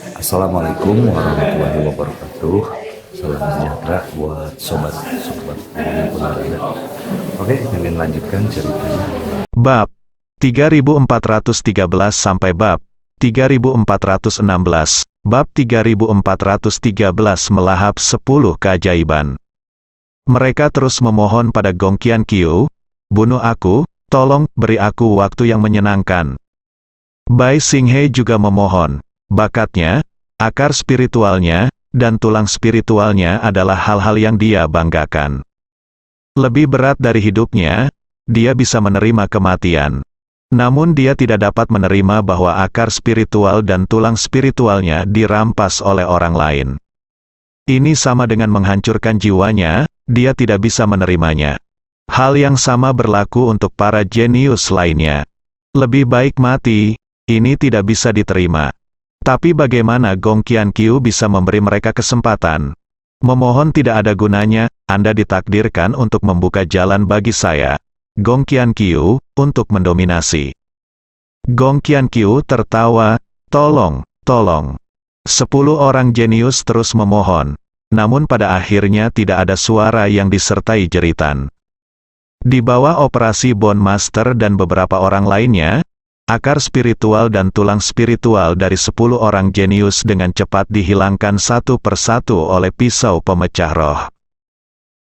Assalamualaikum warahmatullahi wabarakatuh. Salam sejahtera buat sobat-sobat dimanapun berada. Oke, ingin lanjutkan ceritanya. Bab 3413 sampai bab 3416. Bab 3413 melahap 10 keajaiban. Mereka terus memohon pada Gong Qian Qiu, "Bunuh aku, tolong beri aku waktu yang menyenangkan." Bai Xinghe juga memohon. Bakatnya, akar spiritualnya, dan tulang spiritualnya adalah hal-hal yang dia banggakan. Lebih berat dari hidupnya, dia bisa menerima kematian. Namun dia tidak dapat menerima bahwa akar spiritual dan tulang spiritualnya dirampas oleh orang lain. Ini sama dengan menghancurkan jiwanya, dia tidak bisa menerimanya. Hal yang sama berlaku untuk para jenius lainnya. Lebih baik mati, ini tidak bisa diterima. Tapi bagaimana Gong Qian Qiu bisa memberi mereka kesempatan? Memohon tidak ada gunanya, Anda ditakdirkan untuk membuka jalan bagi saya, Gong Qian Qiu, untuk mendominasi. Gong Qian Qiu tertawa, tolong. 10 orang jenius terus memohon, namun pada akhirnya tidak ada suara yang disertai jeritan. Di bawah operasi Bone Master dan beberapa orang lainnya, akar spiritual dan tulang spiritual dari 10 orang jenius dengan cepat dihilangkan satu persatu oleh pisau pemecah roh.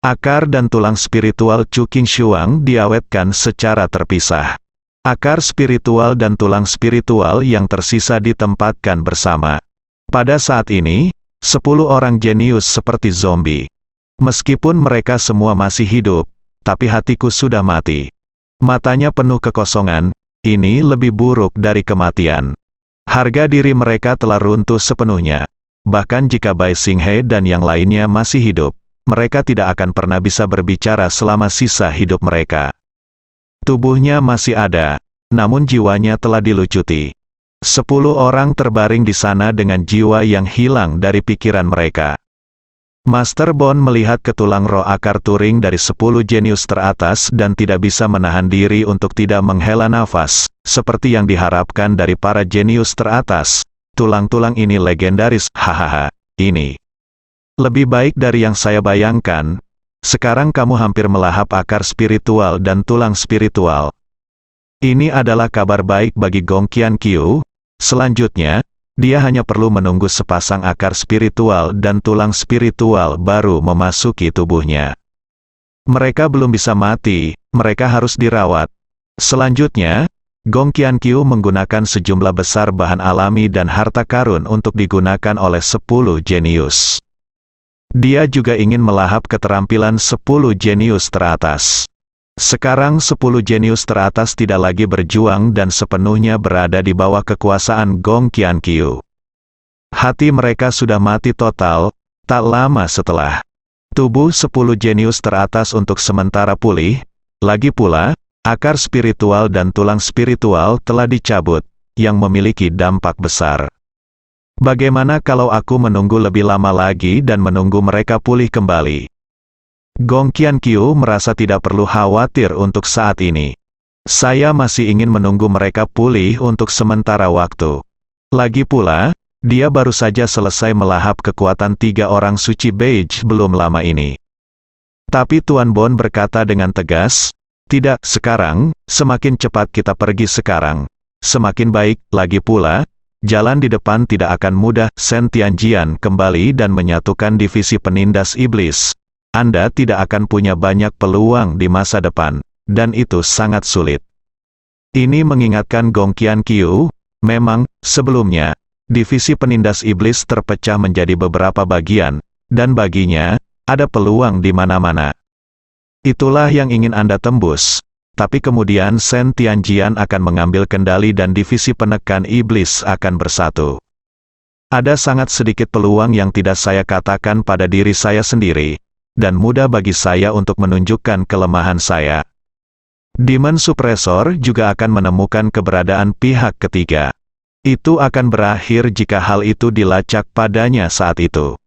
Akar dan tulang spiritual Chu Qingshuang diawetkan secara terpisah. Akar spiritual dan tulang spiritual yang tersisa ditempatkan bersama. Pada saat ini, 10 orang jenius seperti zombie. Meskipun mereka semua masih hidup, tapi hatiku sudah mati. Matanya penuh kekosongan. Ini lebih buruk dari kematian. Harga diri mereka telah runtuh sepenuhnya. Bahkan jika Bai Xinghe dan yang lainnya masih hidup, mereka tidak akan pernah bisa berbicara selama sisa hidup mereka. Tubuhnya masih ada, namun jiwanya telah dilucuti. 10 orang terbaring di sana dengan jiwa yang hilang dari pikiran mereka. Master Bone melihat ke tulang roh akar Turing dari 10 jenius teratas dan tidak bisa menahan diri untuk tidak menghela nafas, seperti yang diharapkan dari para jenius teratas. Tulang-tulang ini legendaris, hahaha, ini lebih baik dari yang saya bayangkan. Sekarang kamu hampir melahap akar spiritual dan tulang spiritual. Ini adalah kabar baik bagi Gong Qian Qiu. Selanjutnya, dia hanya perlu menunggu sepasang akar spiritual dan tulang spiritual baru memasuki tubuhnya. Mereka belum bisa mati, mereka harus dirawat. Selanjutnya, Gong Qian Qiu menggunakan sejumlah besar bahan alami dan harta karun untuk digunakan oleh 10 jenius. Dia juga ingin melahap keterampilan 10 jenius teratas. Sekarang 10 jenius teratas tidak lagi berjuang dan sepenuhnya berada di bawah kekuasaan Gong Qian Qiu. Hati mereka sudah mati total, tak lama setelah tubuh 10 jenius teratas untuk sementara pulih. Lagi pula, akar spiritual dan tulang spiritual telah dicabut, yang memiliki dampak besar. Bagaimana kalau aku menunggu lebih lama lagi dan menunggu mereka pulih kembali? Gong Qian Qiu merasa tidak perlu khawatir untuk saat ini. Saya masih ingin menunggu mereka pulih untuk sementara waktu. Lagi pula, dia baru saja selesai melahap kekuatan 3 orang suci beige belum lama ini. Tapi Tuan Bone berkata dengan tegas, "Tidak, sekarang, semakin cepat kita pergi sekarang, semakin baik. Lagi pula, jalan di depan tidak akan mudah." Shen Tianjian kembali dan menyatukan divisi penindas iblis. Anda tidak akan punya banyak peluang di masa depan, dan itu sangat sulit. Ini mengingatkan Gong Qian Qiu, memang, sebelumnya, divisi penindas iblis terpecah menjadi beberapa bagian, dan baginya, ada peluang di mana-mana. Itulah yang ingin Anda tembus, tapi kemudian Shen Tianjian akan mengambil kendali dan divisi penekan iblis akan bersatu. Ada sangat sedikit peluang yang tidak saya katakan pada diri saya sendiri, dan mudah bagi saya untuk menunjukkan kelemahan saya. Demon Suppressor juga akan menemukan keberadaan pihak ketiga. Itu akan berakhir jika hal itu dilacak padanya saat itu.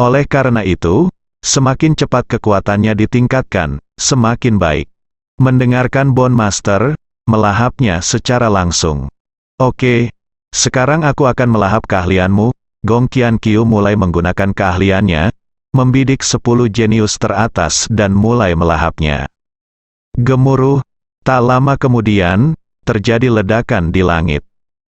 Oleh karena itu, semakin cepat kekuatannya ditingkatkan, semakin baik. Mendengarkan Bone Master, melahapnya secara langsung. Oke, sekarang aku akan melahap keahlianmu, Gong Qianqiu mulai menggunakan keahliannya, membidik 10 jenius teratas dan mulai melahapnya. Gemuruh, tak lama kemudian, terjadi ledakan di langit.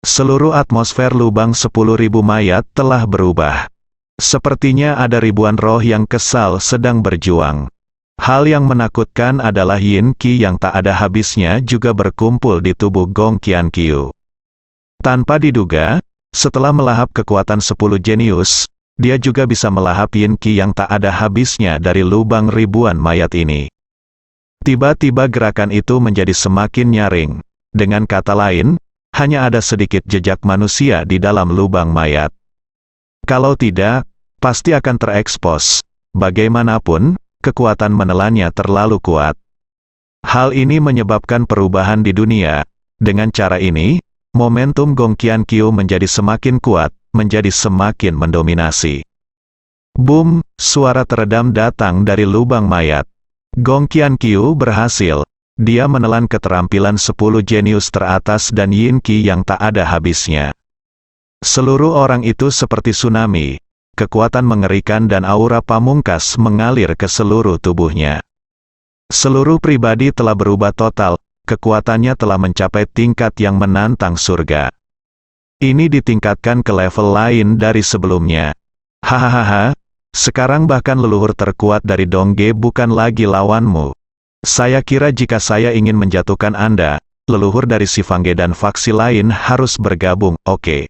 Seluruh atmosfer lubang 10.000 mayat telah berubah. Sepertinya ada ribuan roh yang kesal sedang berjuang. Hal yang menakutkan adalah Yin Qi yang tak ada habisnya juga berkumpul di tubuh Gong Qianqiu. Tanpa diduga, setelah melahap kekuatan 10 jenius, dia juga bisa melahap Yin Qi yang tak ada habisnya dari lubang ribuan mayat ini. Tiba-tiba gerakan itu menjadi semakin nyaring. Dengan kata lain, hanya ada sedikit jejak manusia di dalam lubang mayat. Kalau tidak, pasti akan terekspos. Bagaimanapun, kekuatan menelannya terlalu kuat. Hal ini menyebabkan perubahan di dunia. Dengan cara ini, momentum Gong Qianqiu menjadi semakin kuat, menjadi semakin mendominasi. Boom, suara teredam datang dari lubang mayat. Gong Qianqiu berhasil. Dia menelan keterampilan 10 jenius teratas dan Yin Qi yang tak ada habisnya. Seluruh orang itu seperti tsunami. Kekuatan mengerikan dan aura pamungkas mengalir ke seluruh tubuhnya. Seluruh pribadi telah berubah total, kekuatannya telah mencapai tingkat yang menantang surga. Ini ditingkatkan ke level lain dari sebelumnya. Hahaha, sekarang bahkan leluhur terkuat dari Dongge bukan lagi lawanmu. Saya kira jika saya ingin menjatuhkan Anda, leluhur dari Sifangge dan faksi lain harus bergabung, oke.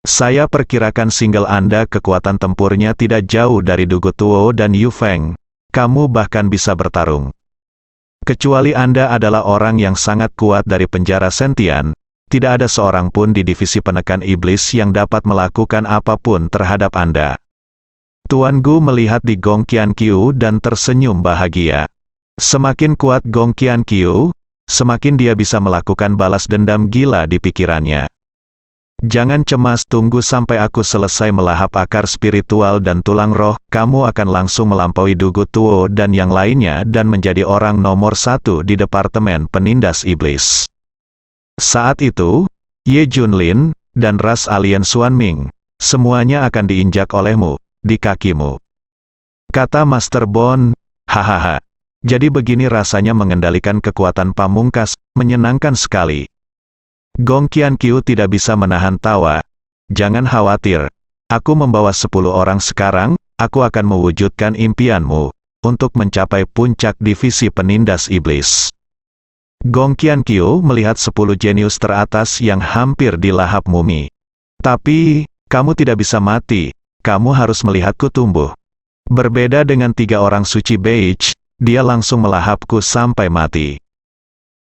Saya perkirakan single Anda kekuatan tempurnya tidak jauh dari Dugu Tuo dan Yu Feng. Kamu bahkan bisa bertarung. Kecuali Anda adalah orang yang sangat kuat dari penjara sentian, tidak ada seorang pun di divisi penekan iblis yang dapat melakukan apapun terhadap Anda. Tuan Gu melihat di Gong Qianqiu dan tersenyum bahagia. Semakin kuat Gong Qianqiu, semakin dia bisa melakukan balas dendam gila di pikirannya. Jangan cemas, tunggu sampai aku selesai melahap akar spiritual dan tulang roh, kamu akan langsung melampaui Dugu Tuo dan yang lainnya dan menjadi orang nomor 1 di Departemen Penindas Iblis. Saat itu, Ye Junlin, dan ras alien Xuanming, semuanya akan diinjak olehmu, di kakimu. Kata Master Bond, hahaha. Jadi begini rasanya mengendalikan kekuatan pamungkas, menyenangkan sekali. Gong Qianqiu tidak bisa menahan tawa. Jangan khawatir. Aku membawa 10 orang sekarang, aku akan mewujudkan impianmu, untuk mencapai puncak divisi penindas iblis. Gong Qianqiu melihat 10 jenius teratas yang hampir dilahap mumi. Tapi, kamu tidak bisa mati, kamu harus melihatku tumbuh. Berbeda dengan 3 orang suci beige, dia langsung melahapku sampai mati.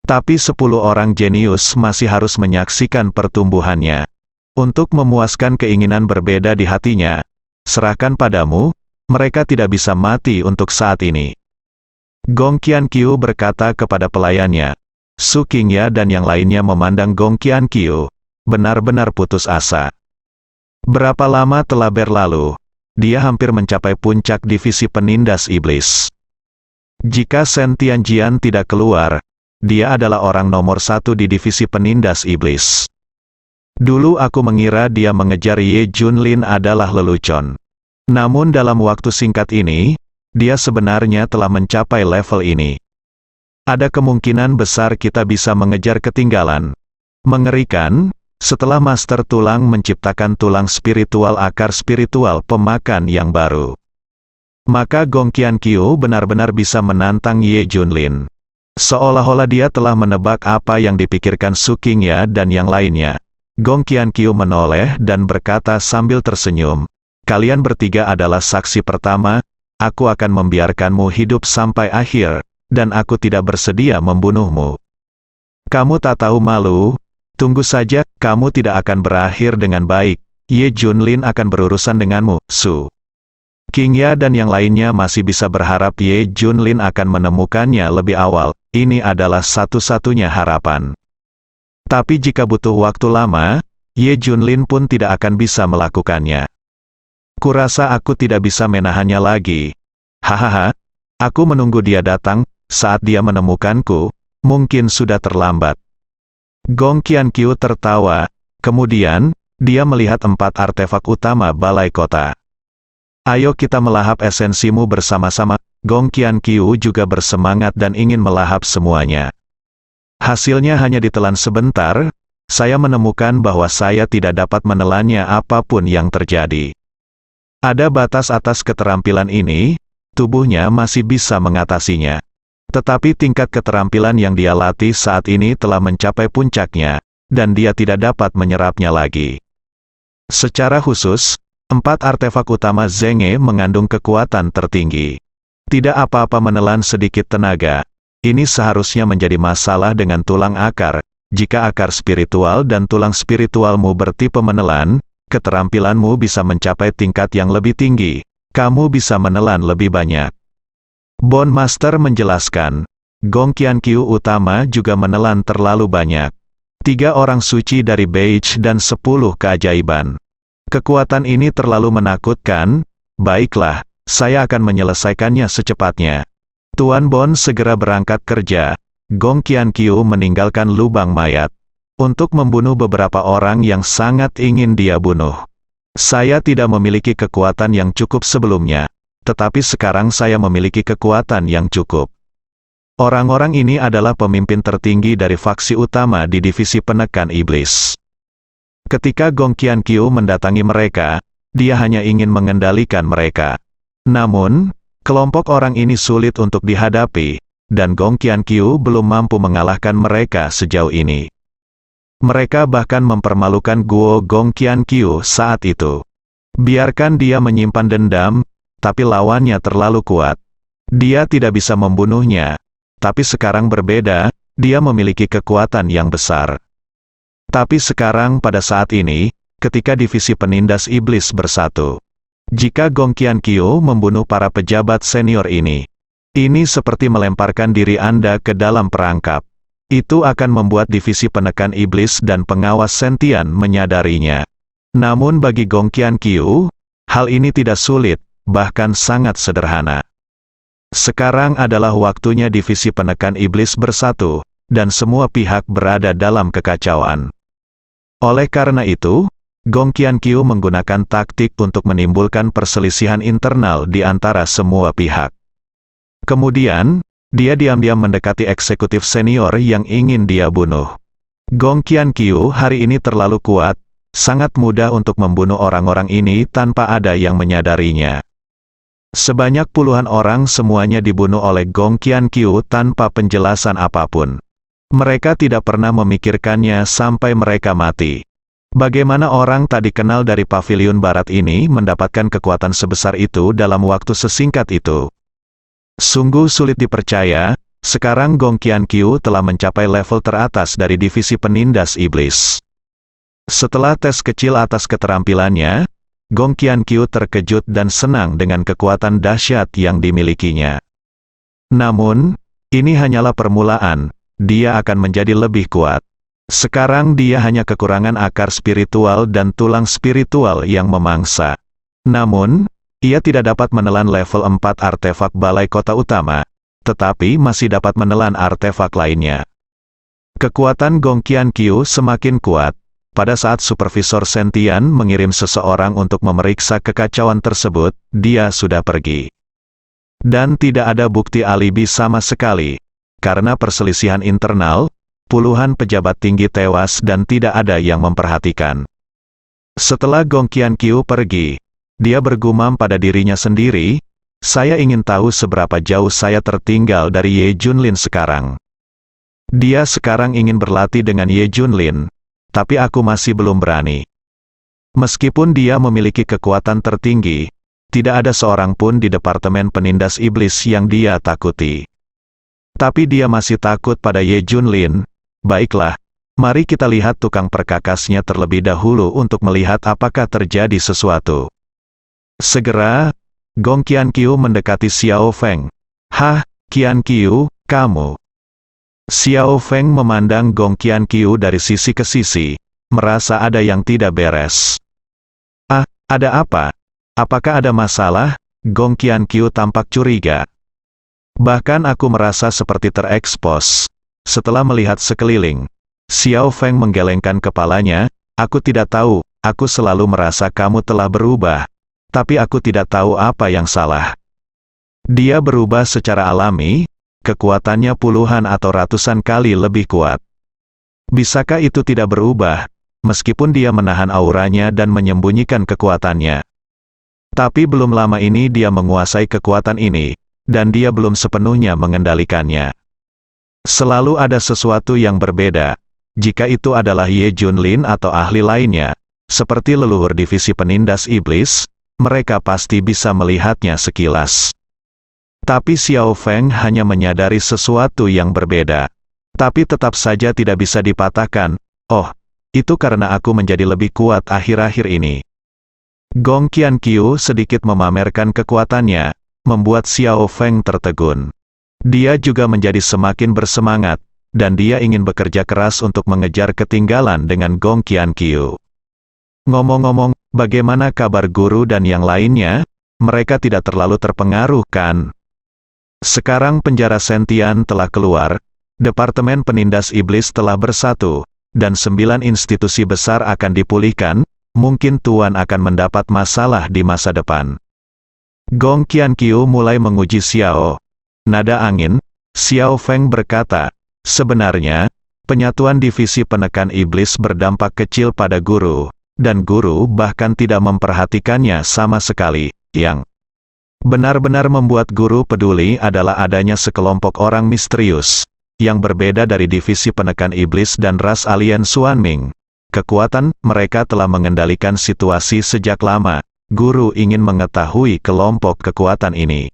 Tapi 10 orang jenius masih harus menyaksikan pertumbuhannya. Untuk memuaskan keinginan berbeda di hatinya, serahkan padamu, mereka tidak bisa mati untuk saat ini. Gong Qianqiu berkata kepada pelayannya. Su Qingya dan yang lainnya memandang Gong Qianqiu, benar-benar putus asa. Berapa lama telah berlalu, dia hampir mencapai puncak divisi penindas iblis. Jika Shen Tianjian tidak keluar, dia adalah orang nomor 1 di divisi penindas iblis. Dulu aku mengira dia mengejar Ye Junlin adalah lelucon. Namun dalam waktu singkat ini, dia sebenarnya telah mencapai level ini. Ada kemungkinan besar kita bisa mengejar ketinggalan. Mengerikan, setelah Master Tulang menciptakan tulang spiritual akar spiritual pemakan yang baru. Maka Gong Qianqiu benar-benar bisa menantang Ye Junlin. Seolah-olah dia telah menebak apa yang dipikirkan Su Qingya dan yang lainnya. Gong Qianqiu menoleh dan berkata sambil tersenyum, kalian bertiga adalah saksi pertama, aku akan membiarkanmu hidup sampai akhir, dan aku tidak bersedia membunuhmu. Kamu tak tahu malu, tunggu saja, kamu tidak akan berakhir dengan baik, Ye Junlin akan berurusan denganmu, Su Qingya dan yang lainnya masih bisa berharap Ye Junlin akan menemukannya lebih awal, ini adalah satu-satunya harapan. Tapi jika butuh waktu lama, Ye Junlin pun tidak akan bisa melakukannya. Kurasa aku tidak bisa menahannya lagi. Hahaha, aku menunggu dia datang, saat dia menemukanku, mungkin sudah terlambat. Gong Qianqiu tertawa, kemudian, dia melihat 4 artefak utama balai kota. Ayo kita melahap esensimu bersama-sama. Gong Qianqiu juga bersemangat dan ingin melahap semuanya. Hasilnya hanya ditelan sebentar, saya menemukan bahwa saya tidak dapat menelannya apapun yang terjadi. Ada batas atas keterampilan ini, tubuhnya masih bisa mengatasinya. Tetapi tingkat keterampilan yang dia latih saat ini telah mencapai puncaknya, dan dia tidak dapat menyerapnya lagi. Secara khusus, 4 artefak utama Zhenge mengandung kekuatan tertinggi. Tidak apa-apa menelan sedikit tenaga. Ini seharusnya menjadi masalah dengan tulang akar. Jika akar spiritual dan tulang spiritualmu bertipe menelan, keterampilanmu bisa mencapai tingkat yang lebih tinggi. Kamu bisa menelan lebih banyak. Bone Master menjelaskan, Gong Qianqiu utama juga menelan terlalu banyak. 3 orang suci dari Beige dan 10 keajaiban. Kekuatan ini terlalu menakutkan. Baiklah, saya akan menyelesaikannya secepatnya. Tuan Bon segera berangkat kerja. Gong Qianqiu meninggalkan lubang mayat untuk membunuh beberapa orang yang sangat ingin dia bunuh. Saya tidak memiliki kekuatan yang cukup sebelumnya, tetapi sekarang saya memiliki kekuatan yang cukup. Orang-orang ini adalah pemimpin tertinggi dari faksi utama di divisi penekan iblis. Ketika Gong Qianqiu mendatangi mereka, dia hanya ingin mengendalikan mereka. Namun, kelompok orang ini sulit untuk dihadapi, dan Gong Qianqiu belum mampu mengalahkan mereka sejauh ini. Mereka bahkan mempermalukan Guo Gong Qianqiu saat itu. Biarkan dia menyimpan dendam, tapi lawannya terlalu kuat. Dia tidak bisa membunuhnya, tapi sekarang berbeda, dia memiliki kekuatan yang besar. Tapi sekarang pada saat ini, ketika divisi penindas iblis bersatu, jika Gong Qianqiu membunuh para pejabat senior ini seperti melemparkan diri Anda ke dalam perangkap. Itu akan membuat divisi penekan iblis dan pengawas sentian menyadarinya. Namun bagi Gong Qianqiu, hal ini tidak sulit, bahkan sangat sederhana. Sekarang adalah waktunya divisi penekan iblis bersatu, dan semua pihak berada dalam kekacauan. Oleh karena itu, Gong Qianqiu menggunakan taktik untuk menimbulkan perselisihan internal di antara semua pihak. Kemudian, dia diam-diam mendekati eksekutif senior yang ingin dia bunuh. Gong Qianqiu hari ini terlalu kuat, sangat mudah untuk membunuh orang-orang ini tanpa ada yang menyadarinya. Sebanyak puluhan orang semuanya dibunuh oleh Gong Qianqiu tanpa penjelasan apapun. Mereka tidak pernah memikirkannya sampai mereka mati. Bagaimana orang tak dikenal dari pavilion barat ini mendapatkan kekuatan sebesar itu dalam waktu sesingkat itu? Sungguh sulit dipercaya, sekarang Gong Qianqiu telah mencapai level teratas dari divisi penindas iblis. Setelah tes kecil atas keterampilannya, Gong Qianqiu terkejut dan senang dengan kekuatan dahsyat yang dimilikinya. Namun, ini hanyalah permulaan, dia akan menjadi lebih kuat. Sekarang dia hanya kekurangan akar spiritual dan tulang spiritual yang memangsa. Namun, ia tidak dapat menelan level 4 artefak balai kota utama, tetapi masih dapat menelan artefak lainnya. Kekuatan Gong Qianqiu semakin kuat. Pada saat supervisor sentian mengirim seseorang untuk memeriksa kekacauan tersebut, dia sudah pergi. Dan tidak ada bukti alibi sama sekali. Karena perselisihan internal, puluhan pejabat tinggi tewas dan tidak ada yang memperhatikan. Setelah Gong Qianqiu pergi, dia bergumam pada dirinya sendiri, saya ingin tahu seberapa jauh saya tertinggal dari Ye Junlin sekarang. Dia sekarang ingin berlatih dengan Ye Junlin, tapi aku masih belum berani. Meskipun dia memiliki kekuatan tertinggi, tidak ada seorang pun di Departemen Penindas Iblis yang dia takuti. Tapi dia masih takut pada Ye Junlin. Baiklah, mari kita lihat tukang perkakasnya terlebih dahulu untuk melihat apakah terjadi sesuatu. Segera, Gong Qianqiu mendekati Xiao Feng. Hah, Qianqiu, kamu. Xiao Feng memandang Gong Qianqiu dari sisi ke sisi, merasa ada yang tidak beres. Ah, ada apa? Apakah ada masalah? Gong Qianqiu tampak curiga. Bahkan aku merasa seperti terekspos. Setelah melihat sekeliling, Xiao Feng menggelengkan kepalanya, aku tidak tahu, aku selalu merasa kamu telah berubah, tapi aku tidak tahu apa yang salah. Dia berubah secara alami, kekuatannya puluhan atau ratusan kali lebih kuat. Bisakah itu tidak berubah, meskipun dia menahan auranya dan menyembunyikan kekuatannya? Tapi belum lama ini dia menguasai kekuatan ini, dan dia belum sepenuhnya mengendalikannya. Selalu ada sesuatu yang berbeda. Jika itu adalah Ye Junlin atau ahli lainnya, seperti leluhur divisi penindas iblis, mereka pasti bisa melihatnya sekilas. Tapi Xiao Feng hanya menyadari sesuatu yang berbeda. Tapi tetap saja tidak bisa dipatahkan. Oh, itu karena aku menjadi lebih kuat akhir-akhir ini. Gong Qianqiu sedikit memamerkan kekuatannya, membuat Xiao Feng tertegun. Dia juga menjadi semakin bersemangat, dan dia ingin bekerja keras untuk mengejar ketinggalan dengan Gong Qianqiu. Ngomong-ngomong, bagaimana kabar guru dan yang lainnya? Mereka tidak terlalu terpengaruh, kan? Sekarang penjara Sentian telah keluar, Departemen Penindas Iblis telah bersatu, dan 9 institusi besar akan dipulihkan. Mungkin Tuan akan mendapat masalah di masa depan. Gong Qianqiu mulai menguji Xiao. Nada angin, Xiao Feng berkata, sebenarnya, penyatuan divisi penekan iblis berdampak kecil pada guru, dan guru bahkan tidak memperhatikannya sama sekali. Yang benar-benar membuat guru peduli adalah adanya sekelompok orang misterius, yang berbeda dari divisi penekan iblis dan ras alien Xuanming. Kekuatan mereka telah mengendalikan situasi sejak lama. Guru ingin mengetahui kelompok kekuatan ini.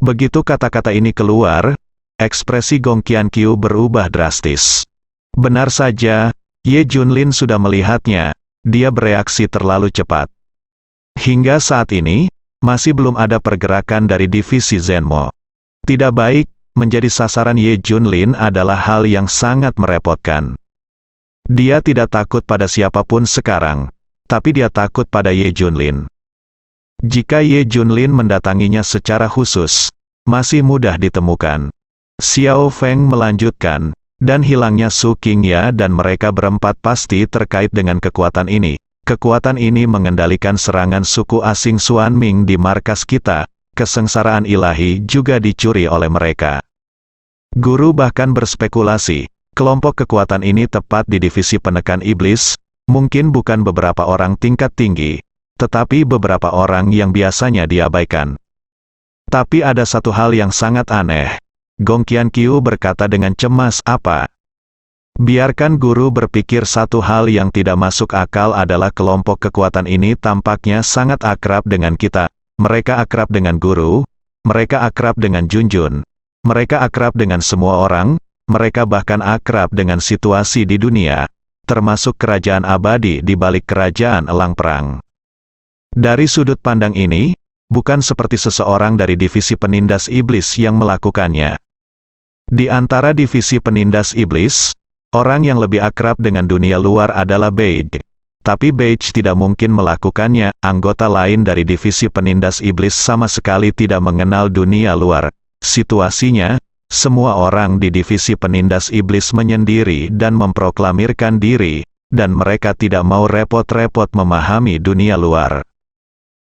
Begitu kata-kata ini keluar, ekspresi Gong Qianqiu berubah drastis. Benar saja, Ye Junlin sudah melihatnya. Dia bereaksi terlalu cepat. Hingga saat ini, masih belum ada pergerakan dari divisi Zenmo. Tidak baik, menjadi sasaran Ye Junlin adalah hal yang sangat merepotkan. Dia tidak takut pada siapapun sekarang, tapi dia takut pada Ye Junlin. Jika Ye Junlin mendatanginya secara khusus, masih mudah ditemukan. Xiao Feng melanjutkan, dan hilangnya Su Qingya dan mereka berempat pasti terkait dengan kekuatan ini. Kekuatan ini mengendalikan serangan suku asing Xuanming di markas kita. Kesengsaraan ilahi juga dicuri oleh mereka. Guru bahkan berspekulasi. Kelompok kekuatan ini tepat di divisi penekan iblis, mungkin bukan beberapa orang tingkat tinggi, tetapi beberapa orang yang biasanya diabaikan. Tapi ada satu hal yang sangat aneh. Gong Qianqiu berkata dengan cemas, apa? Biarkan guru berpikir satu hal yang tidak masuk akal adalah kelompok kekuatan ini tampaknya sangat akrab dengan kita. Mereka akrab dengan guru, mereka akrab dengan Junjun, mereka akrab dengan semua orang. Mereka bahkan akrab dengan situasi di dunia, termasuk kerajaan abadi di balik kerajaan elang perang. Dari sudut pandang ini, bukan seperti seseorang dari divisi penindas iblis yang melakukannya. Di antara divisi penindas iblis, orang yang lebih akrab dengan dunia luar adalah Beige. Tapi Beige tidak mungkin melakukannya. Anggota lain dari divisi penindas iblis sama sekali tidak mengenal dunia luar. Situasinya, semua orang di divisi penindas iblis menyendiri dan memproklamirkan diri, dan mereka tidak mau repot-repot memahami dunia luar.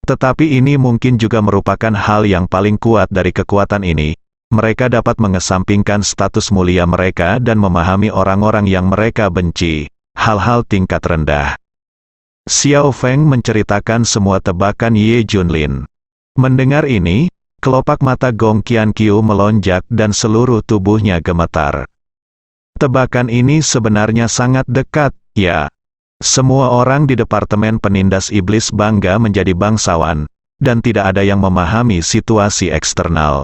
Tetapi ini mungkin juga merupakan hal yang paling kuat dari kekuatan ini. Mereka dapat mengesampingkan status mulia mereka dan memahami orang-orang yang mereka benci, hal-hal tingkat rendah. Xiao Feng menceritakan semua tebakan Ye Junlin. Mendengar ini, kelopak mata Gong Qianqiu melonjak dan seluruh tubuhnya gemetar. Tebakan ini sebenarnya sangat dekat, ya. Semua orang di Departemen Penindas Iblis bangga menjadi bangsawan, dan tidak ada yang memahami situasi eksternal.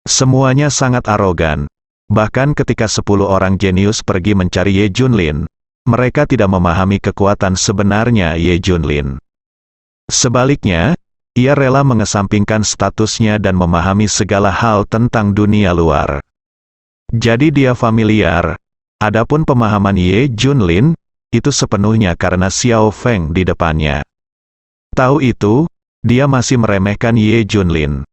Semuanya sangat arogan. Bahkan ketika 10 orang jenius pergi mencari Ye Junlin, mereka tidak memahami kekuatan sebenarnya Ye Junlin. Sebaliknya, ia rela mengesampingkan statusnya dan memahami segala hal tentang dunia luar. Jadi dia familiar. Adapun pemahaman Ye Junlin, itu sepenuhnya karena Xiao Feng di depannya. Tahu itu, dia masih meremehkan Ye Junlin.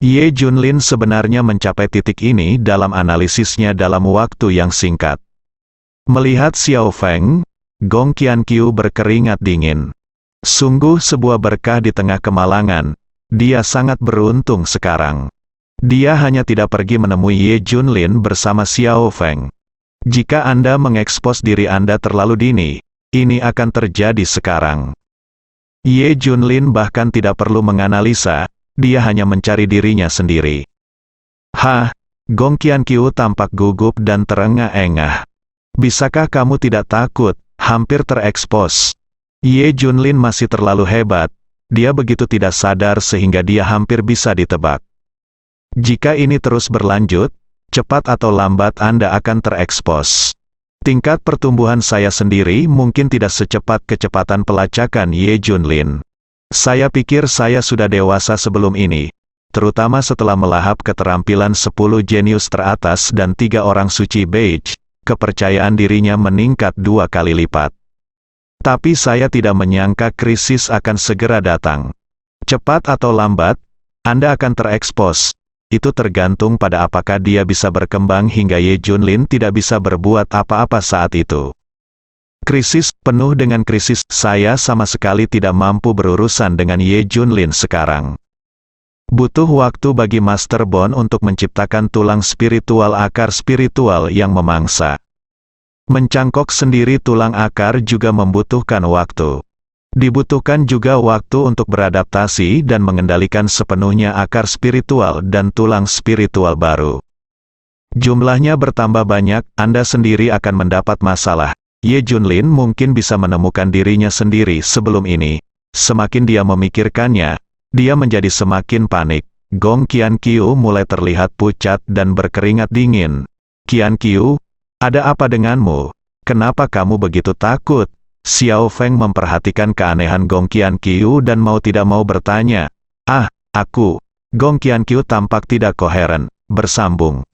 Ye Junlin sebenarnya mencapai titik ini dalam analisisnya dalam waktu yang singkat. Melihat Xiao Feng, Gong Qianqiu berkeringat dingin. Sungguh sebuah berkah di tengah kemalangan. Dia sangat beruntung sekarang. Dia hanya tidak pergi menemui Ye Junlin bersama Xiao Feng. Jika Anda mengekspos diri Anda terlalu dini, ini akan terjadi sekarang. Ye Junlin bahkan tidak perlu menganalisa, dia hanya mencari dirinya sendiri. Gong Qianqiu tampak gugup dan terengah-engah. Bisakah kamu tidak takut, hampir terekspos? Ye Junlin masih terlalu hebat, dia begitu tidak sadar sehingga dia hampir bisa ditebak. Jika ini terus berlanjut, cepat atau lambat Anda akan terekspos. Tingkat pertumbuhan saya sendiri mungkin tidak secepat kecepatan pelacakan Ye Junlin. Saya pikir saya sudah dewasa sebelum ini, terutama setelah melahap keterampilan 10 jenius teratas dan 3 orang suci beige, kepercayaan dirinya meningkat 2 kali lipat. Tapi saya tidak menyangka krisis akan segera datang. Cepat atau lambat, Anda akan terekspos. Itu tergantung pada apakah dia bisa berkembang hingga Ye Junlin tidak bisa berbuat apa-apa saat itu. Krisis, penuh dengan krisis, saya sama sekali tidak mampu berurusan dengan Ye Junlin sekarang. Butuh waktu bagi Master Bond untuk menciptakan tulang spiritual akar spiritual yang memangsa. Mencangkok sendiri tulang akar juga membutuhkan waktu. Dibutuhkan juga waktu untuk beradaptasi dan mengendalikan sepenuhnya akar spiritual dan tulang spiritual baru. Jumlahnya bertambah banyak, Anda sendiri akan mendapat masalah. Ye Junlin mungkin bisa menemukan dirinya sendiri sebelum ini. Semakin dia memikirkannya, dia menjadi semakin panik. Gong Qianqiu mulai terlihat pucat dan berkeringat dingin. Qianqiu, ada apa denganmu? Kenapa kamu begitu takut? Xiao Feng memperhatikan keanehan Gong Qianqiu dan mau tidak mau bertanya. Gong Qianqiu tampak tidak koheren, bersambung.